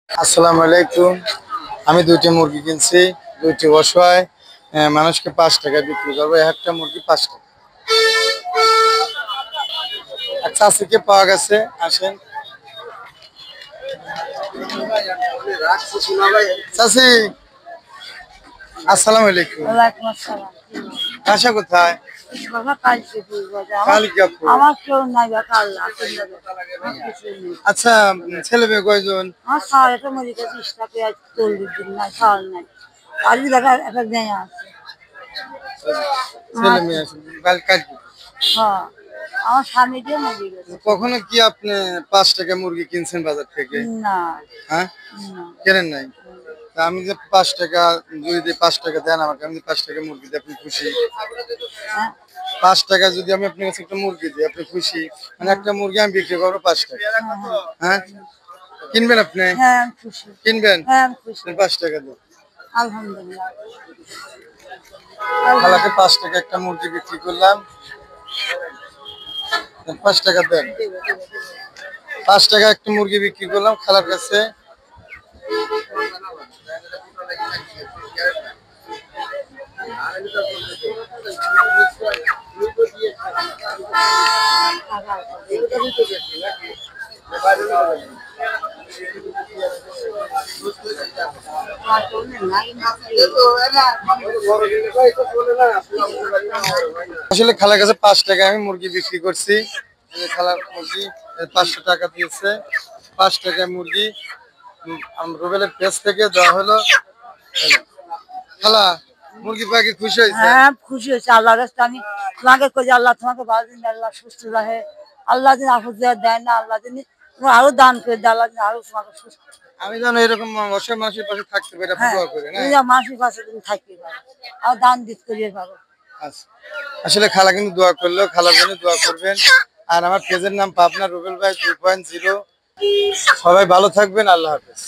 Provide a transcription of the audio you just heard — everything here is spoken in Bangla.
আসসালামু আলাইকুম। আমি দুইটি মুরগি কিনছি, দুইটি অসহায় মানুষকে 5 টাকা বিক্রি করবো। একটা মুরগি 5 টাকা। আচ্ছা, আজকে পাওয়া গেছে, আসেন। চাচি, আসসালামু আলাইকুম। ওয়ালাইকুম আসসালাম। বাসা কোথায়? বাবা কালকে বলবো যে কালিকাপুর। আমার কেউ নাই বা কাল্লা আমার কিছুই নেই। আচ্ছা, ছেলে মেয়ে কয়জন? আমার সার একটা মরে গেছে, 40 দিন নাই, সার নাই। কালি দেখা একটা মেয়ে আছে। ছেলে মেয়ে আছে, কালকে। হ্যাঁ, আমার স্বামী দিয়ে মরে গেছে। কখনো কি আপনি 5 টাকা মুরগি কিনছেন বাজার থেকে? না, হ্যাঁ, না। কেনেন নাই? তা আমি যে 5 টাকা, যদি 5 টাকা দেন আমাকে, আমি 5 টাকা মুরগি দিই, আপনি খুশি? হ্যাঁ, 5 টাকা যদি আমি আপনার কাছে একটা মুরগি দিই, আপনি খুশি? মানে একটা মুরগি আমি বিক্রি করবো 5 টাকা। হ্যাঁ, কিনবেন আপনি? হ্যাঁ, আমি খুশি। কিনবেন? হ্যাঁ, আমি খুশি। 5 টাকা দিন। আলহামদুলিল্লাহ। খালাকে 5 টাকা একটা মুরগি বিক্রি করলাম। 5 টাকা দেন। 5 টাকা একটা মুরগি বিক্রি করলাম খালার কাছে। আসলে খালার কাছে 5 টাকা আমি মুরগি বিক্রি করছি। এই যে খালার মুরগি 500 টাকা দিয়েছে। 5 টাকা মুরগি রুবেলের পেজ থেকে দেওয়া হলো। খালা, মুরগি পাখি খুশি হয়েছে? হ্যাঁ, খুশি হয়েছে। আল্লাহর কাছে আমি তোমাকে কই যে আল্লাহ তোমাকে ভালো দিন, আল্লাহ সুস্থ রাখে, আল্লাহ দিন আপদ দেয় না, আল্লাহ দিন তোমার আরো দান করে দেয়, আল্লাহ দিন আরো তোমাকে সুস্থ। আমি যেন এরকম অসহায় মানুষের পাশে থাকতে পারি, আপনি হ্যাঁ, দোয়া করেন। তুমি হ্যাঁ, যা মানুষের কাছে তুমি থাকতে পারো, আর দান দিতে করিয়ে পারো। আচ্ছা। আসলে খালা কিন্তু দোয়া করলো, খালার জন্য দোয়া করবেন। আর আমার পেজের নাম পাবনা রুবেল ভাই 2.0। সবাই ভালো থাকবেন, আল্লাহ হাফেজ।